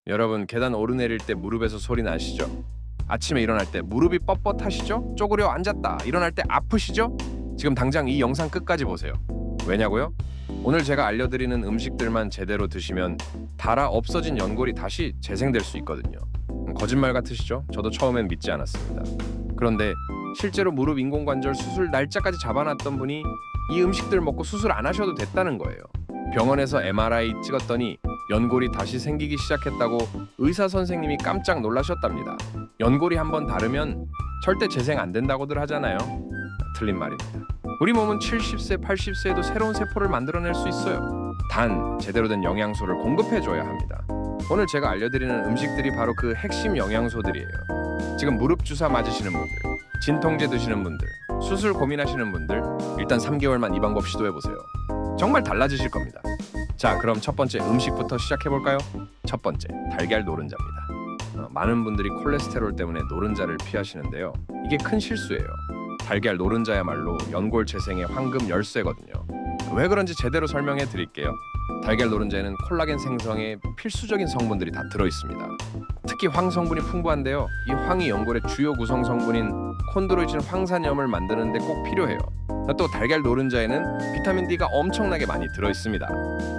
여러분 계단 오르내릴 때 무릎에서 소리 나시죠? 아침에 일어날 때 무릎이 뻣뻣하시죠? 쪼그려 앉았다 일어날 때 아프시죠? 지금 당장 이 영상 끝까지 보세요. 왜냐고요? 오늘 제가 알려드리는 음식들만 제대로 드시면 달아 없어진 연골이 다시 재생될 수 있거든요. 거짓말 같으시죠? 저도 처음엔 믿지 않았습니다. 그런데 실제로 무릎 인공관절 수술 날짜까지 잡아놨던 분이 이 음식들 먹고 수술 안 하셔도 됐다는 거예요. 병원에서 MRI 찍었더니 연골이 다시 생기기 시작했다고 의사 선생님이 깜짝 놀라셨답니다. 연골이 한번 다르면 절대 재생 안 된다고들 하잖아요. 틀린 말입니다. 우리 몸은 70세, 80세에도 새로운 세포를 만들어낼 수 있어요. 단 제대로 된 영양소를 공급해줘야 합니다. 오늘 제가 알려드리는 음식들이 바로 그 핵심 영양소들이에요. 지금 무릎 주사 맞으시는 분들, 진통제 드시는 분들, 수술 고민하시는 분들 일단 3개월만 이 방법 시도해보세요. 정말 달라지실 겁니다. 자, 그럼 첫 번째 음식부터 시작해볼까요? 첫 번째, 달걀 노른자입니다. 많은 분들이 콜레스테롤 때문에 노른자를 피하시는데요. 이게 큰 실수예요. 달걀 노른자야말로 연골 재생의 황금 열쇠거든요. 왜 그런지 제대로 설명해 드릴게요. 달걀 노른자에는 콜라겐 생성에 필수적인 성분들이 다 들어있습니다. 특히 황 성분이 풍부한데요. 이 황이 연골의 주요 구성 성분인 콘드로이친 황산염을 만드는 데 꼭 필요해요. 또 달걀 노른자에는 비타민 D가 엄청나게 많이 들어있습니다.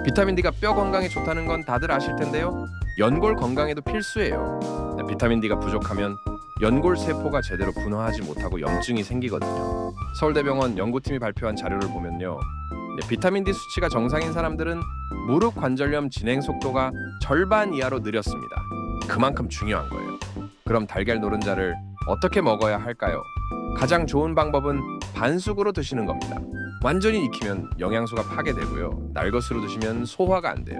비타민 D가 뼈 건강에 좋다는 건 다들 아실 텐데요. 연골 건강에도 필수예요. 비타민 D가 부족하면 연골 세포가 제대로 분화하지 못하고 염증이 생기거든요. 서울대병원 연구팀이 발표한 자료를 보면요. 비타민 D 수치가 정상인 사람들은 무릎 관절염 진행 속도가 절반 이하로 느렸습니다. 그만큼 중요한 거예요. 그럼 달걀 노른자를 어떻게 먹어야 할까요? 가장 좋은 방법은 반숙으로 드시는 겁니다. 완전히 익히면 영양소가 파괴되고요. 날것으로 드시면 소화가 안 돼요.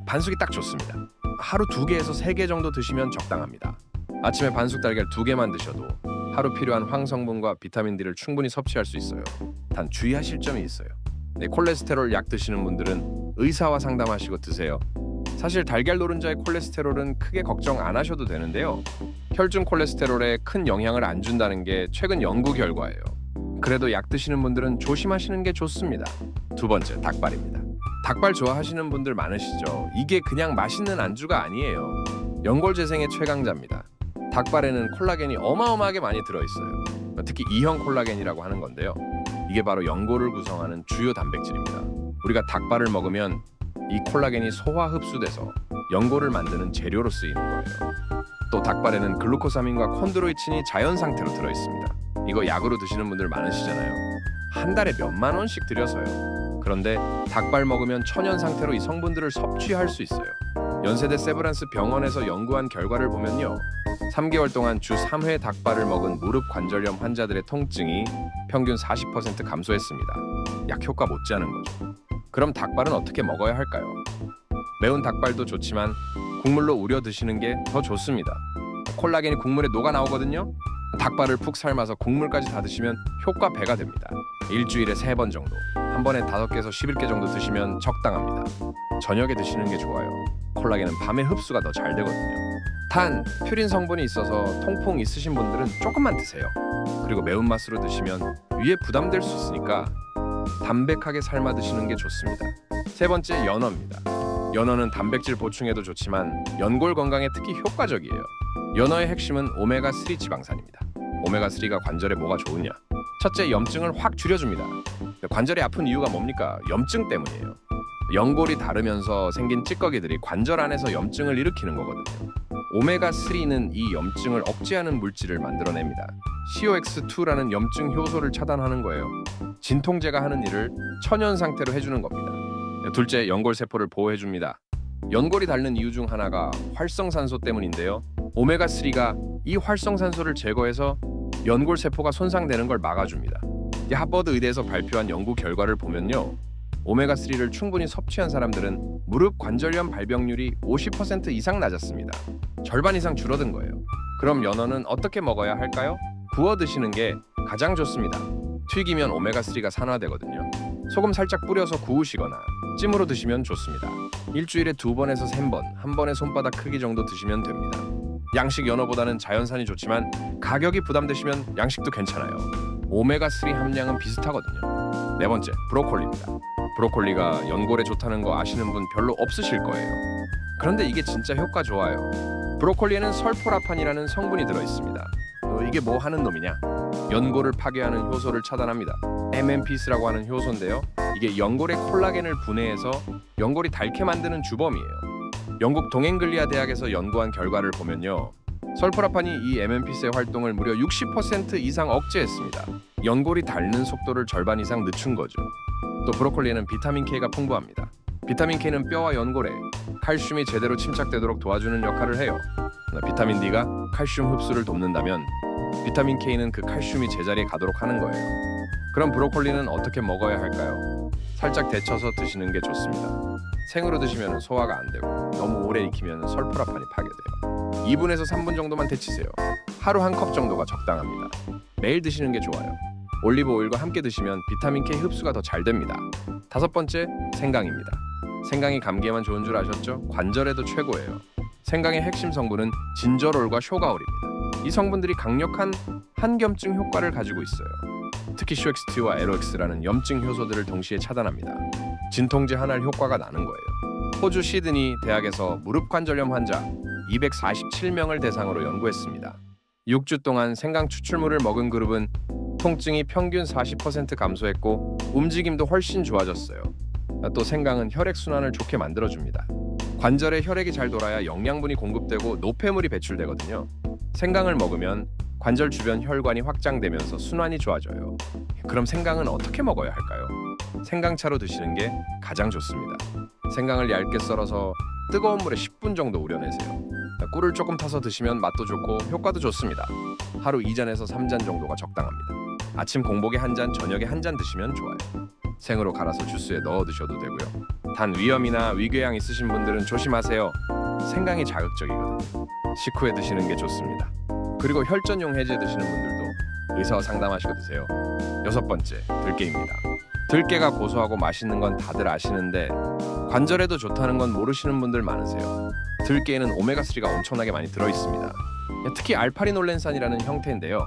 반숙이 딱 좋습니다. 하루 2개에서 3개 정도 드시면 적당합니다. 아침에 반숙 달걀 2개만 드셔도 하루 필요한 황 성분과 비타민 D를 충분히 섭취할 수 있어요. 단 주의하실 점이 있어요. 콜레스테롤 약 드시는 분들은 의사와 상담하시고 드세요. 사실 달걀 노른자의 콜레스테롤은 크게 걱정 안 하셔도 되는데요. 혈중 콜레스테롤에 큰 영향을 안 준다는 게 최근 연구 결과예요. 그래도 약 드시는 분들은 조심하시는 게 좋습니다. 두 번째, 닭발입니다. 닭발 좋아하시는 분들 많으시죠? 이게 그냥 맛있는 안주가 아니에요. 연골 재생의 최강자입니다. 닭발에는 콜라겐이 어마어마하게 많이 들어있어요. 특히 E형 콜라겐이라고 하는 건데요. 이게 바로 연골을 구성하는 주요 단백질입니다. 우리가 닭발을 먹으면 이 콜라겐이 소화 흡수돼서 연골을 만드는 재료로 쓰이는 거예요. 또 닭발에는 글루코사민과 콘드로이친이 자연 상태로 들어있습니다. 이거 약으로 드시는 분들 많으시잖아요. 한 달에 몇만 원씩 들여서요. 그런데 닭발 먹으면 천연 상태로 이 성분들을 섭취할 수 있어요. 연세대 세브란스 병원에서 연구한 결과를 보면요. 3개월 동안 주 3회 닭발을 먹은 무릎 관절염 환자들의 통증이 평균 40% 감소했습니다. 약 효과 못지않은 거죠. 그럼 닭발은 어떻게 먹어야 할까요? 매운 닭발도 좋지만 국물로 우려 드시는 게 더 좋습니다. 콜라겐이 국물에 녹아 나오거든요. 닭발을 푹 삶아서 국물까지 다 드시면 효과 배가 됩니다. 일주일에 3번 정도, 한 번에 5개에서 11개 정도 드시면 적당합니다. 저녁에 드시는 게 좋아요. 콜라겐은 밤에 흡수가 더 잘 되거든요. 단, 퓨린 성분이 있어서 통풍 있으신 분들은 조금만 드세요. 그리고 매운맛으로 드시면 위에 부담될 수 있으니까 담백하게 삶아 드시는 게 좋습니다. 세 번째, 연어입니다. 연어는 단백질 보충에도 좋지만 연골 건강에 특히 효과적이에요. 연어의 핵심은 오메가3 지방산입니다. 오메가3가 관절에 뭐가 좋으냐? 첫째, 염증을 확 줄여줍니다. 관절이 아픈 이유가 뭡니까? 염증 때문이에요. 연골이 다르면서 생긴 찌꺼기들이 관절 안에서 염증을 일으키는 거거든요. 오메가3는 이 염증을 억제하는 물질을 만들어냅니다. COX2라는 염증 효소를 차단하는 거예요. 진통제가 하는 일을 천연 상태로 해주는 겁니다. 둘째, 연골 세포를 보호해줍니다. 연골이 닳는 이유 중 하나가 활성산소 때문인데요. 오메가3가 이 활성산소를 제거해서 연골 세포가 손상되는 걸 막아줍니다. 하버드 의대에서 발표한 연구 결과를 보면요. 오메가3를 충분히 섭취한 사람들은 무릎 관절염 발병률이 50% 이상 낮았습니다. 절반 이상 줄어든 거예요. 그럼 연어는 어떻게 먹어야 할까요? 구워 드시는 게 가장 좋습니다. 튀기면 오메가3가 산화되거든요. 소금 살짝 뿌려서 구우시거나 찜으로 드시면 좋습니다. 일주일에 2번에서 3번, 한 번에 손바닥 크기 정도 드시면 됩니다. 양식 연어보다는 자연산이 좋지만 가격이 부담되시면 양식도 괜찮아요. 오메가3 함량은 비슷하거든요. 네 번째, 브로콜리입니다. 브로콜리가 연골에 좋다는 거 아시는 분 별로 없으실 거예요. 그런데 이게 진짜 효과 좋아요. 브로콜리에는 설포라판이라는 성분이 들어 있습니다. 이게 뭐 하는 놈이냐? 연골을 파괴하는 효소를 차단합니다. MMPs라고 하는 효소인데요. 이게 연골의 콜라겐을 분해해서 연골이 닳게 만드는 주범이에요. 영국 동앵글리아 대학에서 연구한 결과를 보면요. 설포라판이 이 MMPs의 활동을 무려 60% 이상 억제했습니다. 연골이 닳는 속도를 절반 이상 늦춘 거죠. 또 브로콜리에는 비타민 K가 풍부합니다. 비타민 K는 뼈와 연골에 칼슘이 제대로 침착되도록 도와주는 역할을 해요. 비타민 D가 칼슘 흡수를 돕는다면 비타민 K는 그 칼슘이 제자리에 가도록 하는 거예요. 그럼 브로콜리는 어떻게 먹어야 할까요? 살짝 데쳐서 드시는 게 좋습니다. 생으로 드시면 소화가 안 되고 너무 오래 익히면 설포라판이 파괴돼요. 2분에서 3분 정도만 데치세요. 하루 한 컵 정도가 적당합니다. 매일 드시는 게 좋아요. 올리브 오일과 함께 드시면 비타민 K 흡수가 더 잘 됩니다. 5번째, 생강입니다. 생강이 감기에만 좋은 줄 아셨죠? 관절에도 최고예요. 생강의 핵심 성분은 진저롤과 쇼가올입니다. 이 성분들이 강력한 항염증 효과를 가지고 있어요. 특히 쇼엑스티와 LOX라는 염증 효소들을 동시에 차단합니다. 진통제 하나를 효과가 나는 거예요. 호주 시드니 대학에서 무릎 관절염 환자 247명을 대상으로 연구했습니다. 6주 동안 생강 추출물을 먹은 그룹은 통증이 평균 40% 감소했고 움직임도 훨씬 좋아졌어요. 또 생강은 혈액순환을 좋게 만들어줍니다. 관절에 혈액이 잘 돌아야 영양분이 공급되고 노폐물이 배출되거든요. 생강을 먹으면 관절 주변 혈관이 확장되면서 순환이 좋아져요. 그럼 생강은 어떻게 먹어야 할까요? 생강차로 드시는 게 가장 좋습니다. 생강을 얇게 썰어서 뜨거운 물에 10분 정도 우려내세요. 꿀을 조금 타서 드시면 맛도 좋고 효과도 좋습니다. 하루 2잔에서 3잔 정도가 적당합니다. 아침 공복에 한 잔, 저녁에 한 잔 드시면 좋아요. 생으로 갈아서 주스에 넣어 드셔도 되고요. 단 위염이나 위궤양 있으신 분들은 조심하세요. 생강이 자극적이거든요. 식후에 드시는 게 좋습니다. 그리고 혈전용 해제 드시는 분들도 의사와 상담하시고 드세요. 6번째, 들깨입니다. 들깨가 고소하고 맛있는 건 다들 아시는데 관절에도 좋다는 건 모르시는 분들 많으세요. 들깨에는 오메가3가 엄청나게 많이 들어있습니다. 특히 알파리놀렌산이라는 형태인데요.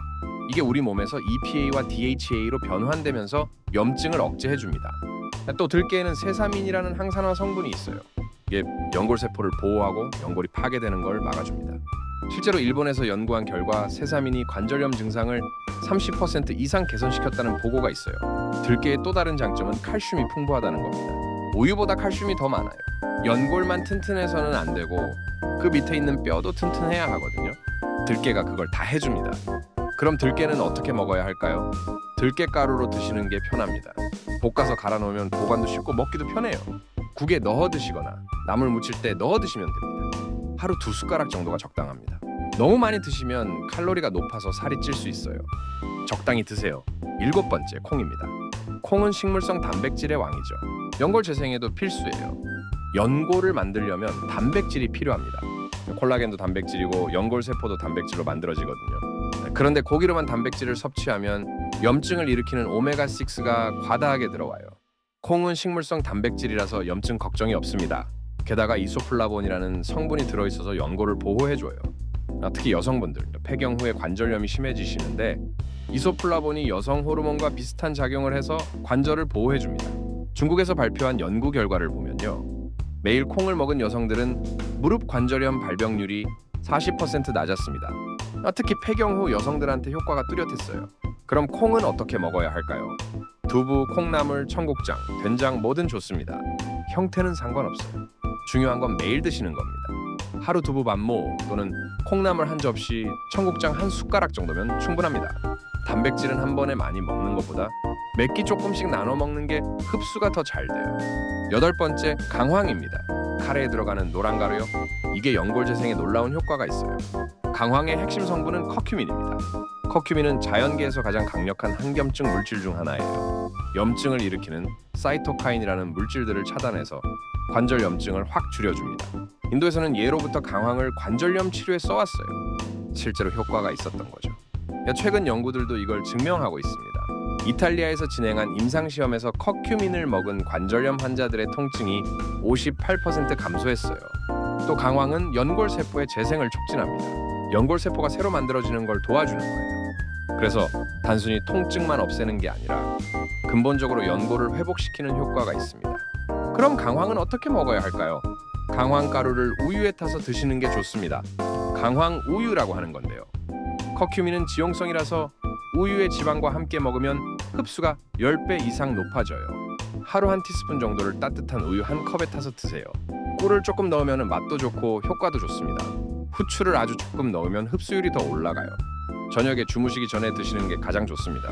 이게 우리 몸에서 EPA와 DHA로 변환되면서 염증을 억제해줍니다. 또 들깨에는 세사민이라는 항산화 성분이 있어요. 이게 연골세포를 보호하고 연골이 파괴되는 걸 막아줍니다. 실제로 일본에서 연구한 결과 세사민이 관절염 증상을 30% 이상 개선시켰다는 보고가 있어요. 들깨의 또 다른 장점은 칼슘이 풍부하다는 겁니다. 우유보다 칼슘이 더 많아요. 연골만 튼튼해서는 안 되고 그 밑에 있는 뼈도 튼튼해야 하거든요. 들깨가 그걸 다 해줍니다. 그럼 들깨는 어떻게 먹어야 할까요? 들깨가루로 드시는 게 편합니다. 볶아서 갈아 놓으면 보관도 쉽고 먹기도 편해요. 국에 넣어 드시거나 나물 무칠 때 넣어 드시면 됩니다. 하루 2숟가락 정도가 적당합니다. 너무 많이 드시면 칼로리가 높아서 살이 찔 수 있어요. 적당히 드세요. 7번째, 콩입니다. 콩은 식물성 단백질의 왕이죠. 연골 재생에도 필수예요. 연골을 만들려면 단백질이 필요합니다. 콜라겐도 단백질이고 연골 세포도 단백질로 만들어지거든요. 그런데 고기로만 단백질을 섭취하면 염증을 일으키는 오메가6가 과다하게 들어와요. 콩은 식물성 단백질이라서 염증 걱정이 없습니다. 게다가 이소플라본이라는 성분이 들어있어서 연골을 보호해줘요. 특히 여성분들, 폐경 후에 관절염이 심해지시는데 이소플라본이 여성 호르몬과 비슷한 작용을 해서 관절을 보호해줍니다. 중국에서 발표한 연구 결과를 보면요. 매일 콩을 먹은 여성들은 무릎 관절염 발병률이 40% 낮았습니다. 특히 폐경 후 여성들한테 효과가 뚜렷했어요. 그럼 콩은 어떻게 먹어야 할까요? 두부, 콩나물, 청국장, 된장 뭐든 좋습니다. 형태는 상관없어요. 중요한 건 매일 드시는 겁니다. 하루 두부 반모 또는 콩나물 한 접시, 청국장 한 숟가락 정도면 충분합니다. 단백질은 한 번에 많이 먹는 것보다 몇 끼 조금씩 나눠 먹는 게 흡수가 더 잘 돼요. 8번째, 강황입니다. 카레에 들어가는 노란 가루요. 이게 연골 재생에 놀라운 효과가 있어요. 강황의 핵심 성분은 커큐민입니다. 커큐민은 자연계에서 가장 강력한 항염증 물질 중 하나예요. 염증을 일으키는 사이토카인이라는 물질들을 차단해서 관절 염증을 확 줄여줍니다. 인도에서는 예로부터 강황을 관절염 치료에 써왔어요. 실제로 효과가 있었던 거죠. 최근 연구들도 이걸 증명하고 있습니다. 이탈리아에서 진행한 임상시험에서 커큐민을 먹은 관절염 환자들의 통증이 58% 감소했어요. 또 강황은 연골세포의 재생을 촉진합니다. 연골세포가 새로 만들어지는 걸 도와주는 거예요. 그래서 단순히 통증만 없애는 게 아니라 근본적으로 연골을 회복시키는 효과가 있습니다. 그럼 강황은 어떻게 먹어야 할까요? 강황가루를 우유에 타서 드시는 게 좋습니다. 강황우유라고 하는 건데요. 커큐민은 지용성이라서 우유의 지방과 함께 먹으면 흡수가 10배 이상 높아져요. 하루 한 티스푼 정도를 따뜻한 우유 한 컵에 타서 드세요. 꿀을 조금 넣으면 맛도 좋고 효과도 좋습니다. 후추를 아주 조금 넣으면 흡수율이 더 올라가요. 저녁에 주무시기 전에 드시는 게 가장 좋습니다.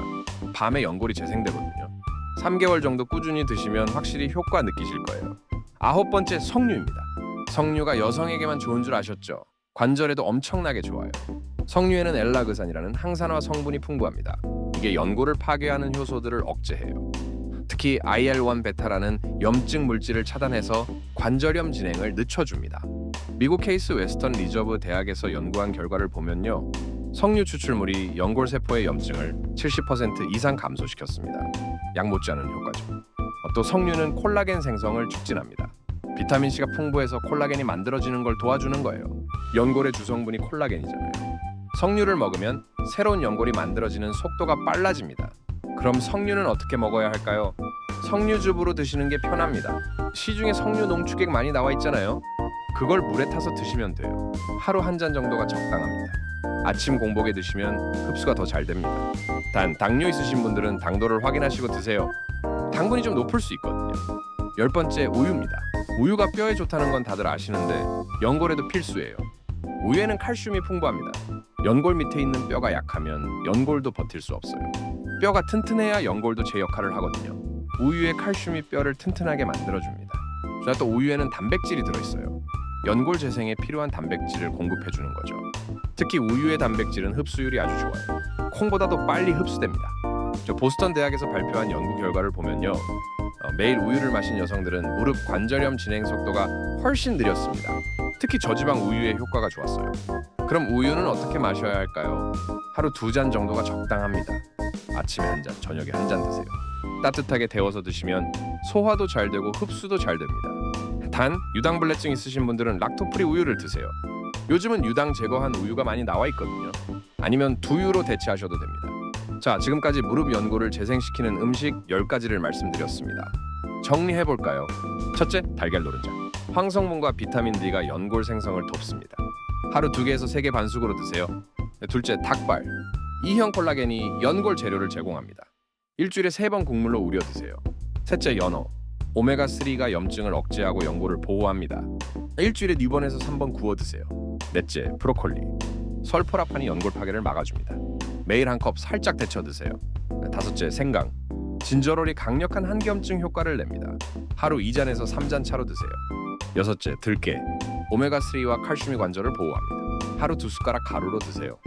밤에 연골이 재생되거든요. 3개월 정도 꾸준히 드시면 확실히 효과 느끼실 거예요. 9번째, 석류입니다. 석류가 여성에게만 좋은 줄 아셨죠? 관절에도 엄청나게 좋아요. 석류에는 엘라그산이라는 항산화 성분이 풍부합니다. 이게 연골을 파괴하는 효소들을 억제해요. 특히 IL-1 베타라는 염증 물질을 차단해서 관절염 진행을 늦춰줍니다. 미국 케이스 웨스턴 리저브 대학에서 연구한 결과를 보면요, 석류 추출물이 연골 세포의 염증을 70% 이상 감소시켰습니다. 약 못지않은 효과죠. 또 석류는 콜라겐 생성을 촉진합니다. 비타민C가 풍부해서 콜라겐이 만들어지는 걸 도와주는 거예요. 연골의 주성분이 콜라겐이잖아요. 석류를 먹으면 새로운 연골이 만들어지는 속도가 빨라집니다. 그럼 석류는 어떻게 먹어야 할까요? 석류즙으로 드시는 게 편합니다. 시중에 석류 농축액 많이 나와 있잖아요. 그걸 물에 타서 드시면 돼요. 하루 한 잔 정도가 적당합니다. 아침 공복에 드시면 흡수가 더 잘 됩니다. 단 당뇨 있으신 분들은 당도를 확인하시고 드세요. 당분이 좀 높을 수 있거든요. 10번째, 우유입니다. 우유가 뼈에 좋다는 건 다들 아시는데 연골에도 필수예요. 우유에는 칼슘이 풍부합니다. 연골 밑에 있는 뼈가 약하면 연골도 버틸 수 없어요. 뼈가 튼튼해야 연골도 제 역할을 하거든요. 우유의 칼슘이 뼈를 튼튼하게 만들어줍니다. 또 우유에는 단백질이 들어있어요. 연골 재생에 필요한 단백질을 공급해주는 거죠. 특히 우유의 단백질은 흡수율이 아주 좋아요. 콩보다도 빨리 흡수됩니다. 보스턴 대학에서 발표한 연구 결과를 보면요, 매일 우유를 마신 여성들은 무릎 관절염 진행 속도가 훨씬 느렸습니다. 특히 저지방 우유의 효과가 좋았어요. 그럼 우유는 어떻게 마셔야 할까요? 하루 2잔 정도가 적당합니다. 아침에 한 잔, 저녁에 한 잔 드세요. 따뜻하게 데워서 드시면 소화도 잘 되고 흡수도 잘 됩니다. 단, 유당불내증 있으신 분들은 락토프리 우유를 드세요. 요즘은 유당 제거한 우유가 많이 나와 있거든요. 아니면 두유로 대체하셔도 됩니다. 자, 지금까지 무릎 연골을 재생시키는 음식 10가지를 말씀드렸습니다. 정리해볼까요? 첫째, 달걀 노른자. 황성분과 비타민 D가 연골 생성을 돕습니다. 하루 2개에서 3개 반숙으로 드세요. 둘째, 닭발. E형 콜라겐이 연골 재료를 제공합니다. 일주일에 3번 국물로 우려 드세요. 셋째, 연어. 오메가3가 염증을 억제하고 연골을 보호합니다. 일주일에 2번에서 3번 구워 드세요. 넷째, 브로콜리. 설포라판이 연골 파괴를 막아줍니다. 매일 한 컵 살짝 데쳐 드세요. 다섯째, 생강. 진저롤이 강력한 항염증 효과를 냅니다. 하루 2잔에서 3잔 차로 드세요. 여섯째, 들깨. 오메가3와 칼슘이 관절을 보호합니다. 하루 2숟가락 가루로 드세요.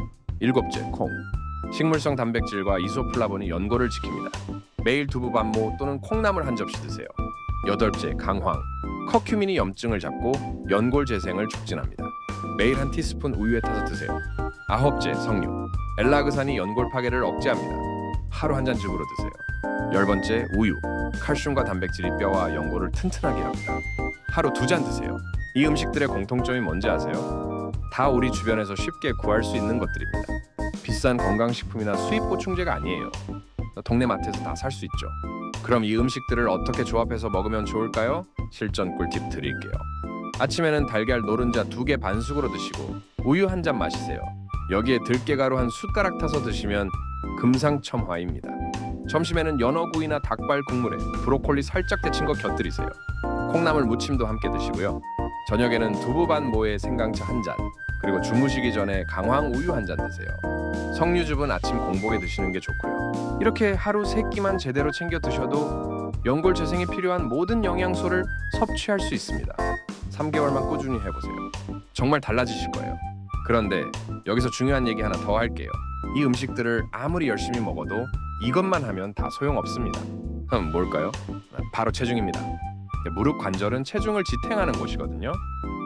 일곱째, 콩. 식물성 단백질과 이소플라본이 연골을 지킵니다. 매일 두부반모 또는 콩나물 한 접시 드세요. 여덟째, 강황. 커큐민이 염증을 잡고 연골 재생을 촉진합니다. 매일 한 티스푼 우유에 타서 드세요. 아홉째, 석류. 엘라그산이 연골 파괴를 억제합니다. 하루 한 잔 즙으로 드세요. 10번째, 우유. 칼슘과 단백질이 뼈와 연골을 튼튼하게 합니다. 하루 2잔 드세요. 이 음식들의 공통점이 뭔지 아세요? 다 우리 주변에서 쉽게 구할 수 있는 것들입니다. 비싼 건강식품이나 수입 보충제가 아니에요. 동네 마트에서 다 살 수 있죠. 그럼 이 음식들을 어떻게 조합해서 먹으면 좋을까요? 실전 꿀팁 드릴게요. 아침에는 달걀 노른자 2개 반숙으로 드시고 우유 한 잔 마시세요. 여기에 들깨가루 한 숟가락 타서 드시면 금상첨화입니다. 점심에는 연어구이나 닭발 국물에 브로콜리 살짝 데친 거 곁들이세요. 콩나물 무침도 함께 드시고요. 저녁에는 두부반모에 생강차 한 잔, 그리고 주무시기 전에 강황 우유 한 잔 드세요. 석류즙은 아침 공복에 드시는 게 좋고요. 이렇게 하루 3끼만 제대로 챙겨 드셔도 연골 재생에 필요한 모든 영양소를 섭취할 수 있습니다. 3개월만 꾸준히 해보세요. 정말 달라지실 거예요. 그런데 여기서 중요한 얘기 하나 더 할게요. 이 음식들을 아무리 열심히 먹어도 이것만 하면 다 소용없습니다. 그럼 뭘까요? 바로 체중입니다. 무릎 관절은 체중을 지탱하는 곳이거든요.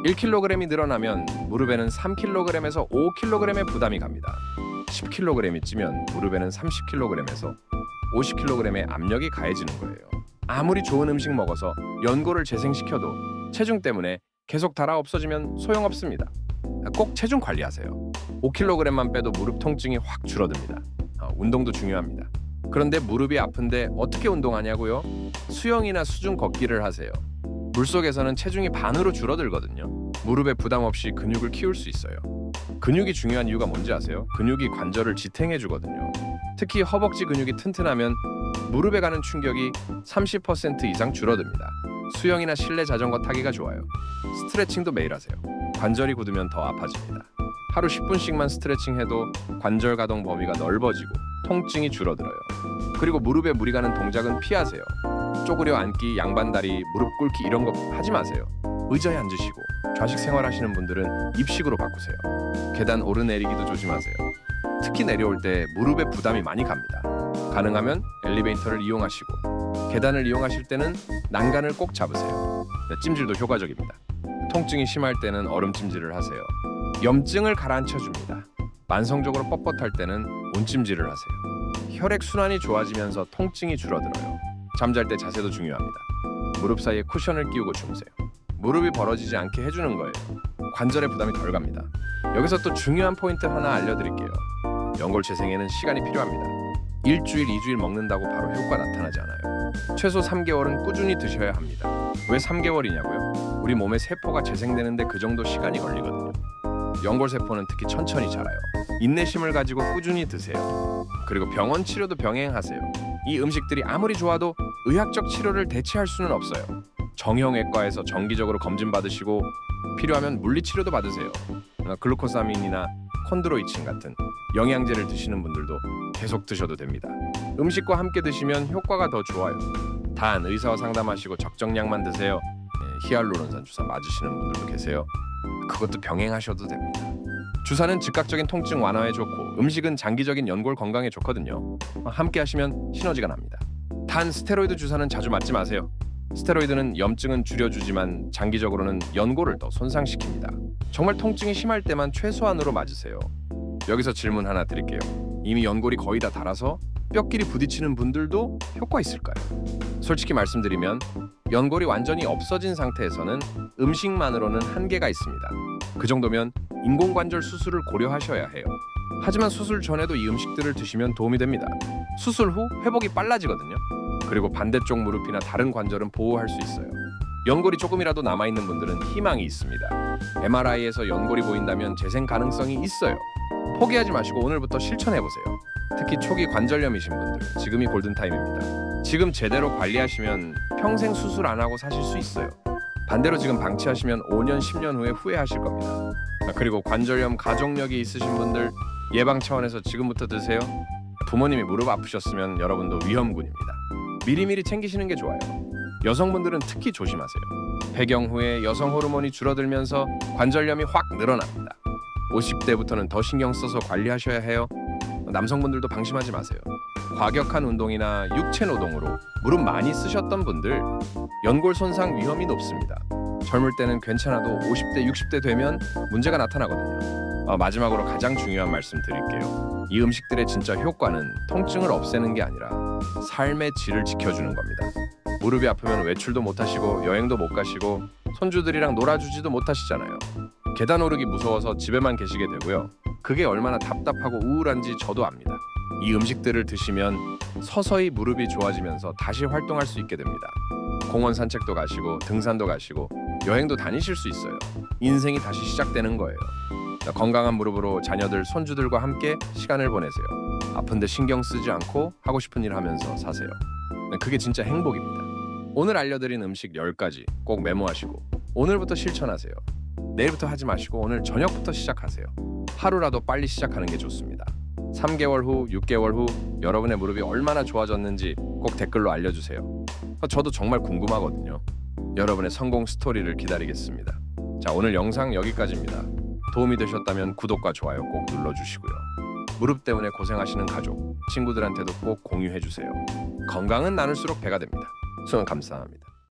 1kg이 늘어나면 무릎에는 3kg에서 5kg의 부담이 갑니다. 10kg이 찌면 무릎에는 30kg에서 50kg의 압력이 가해지는 거예요. 아무리 좋은 음식 먹어서 연골을 재생시켜도 체중 때문에 계속 달아 없어지면 소용없습니다. 꼭 체중 관리하세요. 5kg만 빼도 무릎 통증이 확 줄어듭니다. 운동도 중요합니다. 그런데 무릎이 아픈데 어떻게 운동하냐고요? 수영이나 수중 걷기를 하세요. 물속에서는 체중이 반으로 줄어들거든요. 무릎에 부담 없이 근육을 키울 수 있어요. 근육이 중요한 이유가 뭔지 아세요? 근육이 관절을 지탱해 주거든요. 특히 허벅지 근육이 튼튼하면 무릎에 가는 충격이 30% 이상 줄어듭니다. 수영이나 실내 자전거 타기가 좋아요. 스트레칭도 매일 하세요. 관절이 굳으면 더 아파집니다. 하루 10분씩만 스트레칭해도 관절 가동 범위가 넓어지고 통증이 줄어들어요. 그리고 무릎에 무리 가는 동작은 피하세요. 쪼그려 앉기, 양반다리, 무릎 꿇기 이런 거 하지 마세요. 의자에 앉으시고 좌식 생활하시는 분들은 입식으로 바꾸세요. 계단 오르내리기도 조심하세요. 특히 내려올 때 무릎에 부담이 많이 갑니다. 가능하면 엘리베이터를 이용하시고 계단을 이용하실 때는 난간을 꼭 잡으세요. 찜질도 효과적입니다. 통증이 심할 때는 얼음 찜질을 하세요. 염증을 가라앉혀 줍니다. 만성적으로 뻣뻣할 때는 온찜질을 하세요. 혈액 순환이 좋아지면서 통증이 줄어들어요. 잠잘 때 자세도 중요합니다. 무릎 사이에 쿠션을 끼우고 주무세요. 무릎이 벌어지지 않게 해주는 거예요. 관절에 부담이 덜 갑니다. 여기서 또 중요한 포인트 하나 알려드릴게요. 연골 재생에는 시간이 필요합니다. 일주일, 2주일 먹는다고 바로 효과 나타나지 않아요. 최소 3개월은 꾸준히 드셔야 합니다. 왜 3개월이냐고요? 우리 몸의 세포가 재생되는데 그 정도 시간이 걸리거든요. 연골 세포는 특히 천천히 자라요. 인내심을 가지고 꾸준히 드세요. 그리고 병원 치료도 병행하세요. 이 음식들이 아무리 좋아도 의학적 치료를 대체할 수는 없어요. 정형외과에서 정기적으로 검진 받으시고 필요하면 물리치료도 받으세요. 글루코사민이나 콘드로이친 같은 영양제를 드시는 분들도 계속 드셔도 됩니다. 음식과 함께 드시면 효과가 더 좋아요. 단 의사와 상담하시고 적정량만 드세요. 히알루론산 주사 맞으시는 분들도 계세요. 그것도 병행하셔도 됩니다. 주사는 즉각적인 통증 완화에 좋고 음식은 장기적인 연골 건강에 좋거든요. 함께 하시면 시너지가 납니다. 단 스테로이드 주사는 자주 맞지 마세요. 스테로이드는 염증은 줄여주지만 장기적으로는 연골을 더 손상시킵니다. 정말 통증이 심할 때만 최소한으로 맞으세요. 여기서 질문 하나 드릴게요. 이미 연골이 거의 다 닳아서 뼈끼리 부딪히는 분들도 효과 있을까요? 솔직히 말씀드리면 연골이 완전히 없어진 상태에서는 음식만으로는 한계가 있습니다. 그 정도면 인공관절 수술을 고려하셔야 해요. 하지만 수술 전에도 이 음식들을 드시면 도움이 됩니다. 수술 후 회복이 빨라지거든요. 그리고 반대쪽 무릎이나 다른 관절은 보호할 수 있어요. 연골이 조금이라도 남아있는 분들은 희망이 있습니다. MRI에서 연골이 보인다면 재생 가능성이 있어요. 포기하지 마시고 오늘부터 실천해보세요. 특히 초기 관절염이신 분들, 지금이 골든타임입니다. 지금 제대로 관리하시면 평생 수술 안 하고 사실 수 있어요. 반대로 지금 방치하시면 5년, 10년 후에 후회하실 겁니다. 그리고 관절염 가족력이 있으신 분들 예방 차원에서 지금부터 드세요. 부모님이 무릎 아프셨으면 여러분도 위험군입니다. 미리미리 챙기시는 게 좋아요. 여성분들은 특히 조심하세요. 폐경 후에 여성 호르몬이 줄어들면서 관절염이 확 늘어납니다. 50대부터는 더 신경 써서 관리하셔야 해요. 남성분들도 방심하지 마세요. 과격한 운동이나 육체 노동으로 무릎 많이 쓰셨던 분들 연골 손상 위험이 높습니다. 젊을 때는 괜찮아도 50대, 60대 되면 문제가 나타나거든요. 마지막으로 가장 중요한 말씀 드릴게요. 이 음식들의 진짜 효과는 통증을 없애는 게 아니라 삶의 질을 지켜주는 겁니다. 무릎이 아프면 외출도 못 하시고 여행도 못 가시고 손주들이랑 놀아주지도 못하시잖아요. 계단 오르기 무서워서 집에만 계시게 되고요. 그게 얼마나 답답하고 우울한지 저도 압니다. 이 음식들을 드시면 서서히 무릎이 좋아지면서 다시 활동할 수 있게 됩니다. 공원 산책도 가시고 등산도 가시고 여행도 다니실 수 있어요. 인생이 다시 시작되는 거예요. 건강한 무릎으로 자녀들, 손주들과 함께 시간을 보내세요. 아픈데 신경 쓰지 않고 하고 싶은 일 하면서 사세요. 그게 진짜 행복입니다. 오늘 알려드린 음식 10가지 꼭 메모하시고 오늘부터 실천하세요. 내일부터 하지 마시고 오늘 저녁부터 시작하세요. 하루라도 빨리 시작하는 게 좋습니다. 3개월 후, 6개월 후 여러분의 무릎이 얼마나 좋아졌는지 꼭 댓글로 알려주세요. 저도 정말 궁금하거든요. 여러분의 성공 스토리를 기다리겠습니다. 자, 오늘 영상 여기까지입니다. 도움이 되셨다면 구독과 좋아요 꼭 눌러주시고요. 무릎 때문에 고생하시는 가족, 친구들한테도 꼭 공유해주세요. 건강은 나눌수록 배가 됩니다. 수고는 감사합니다.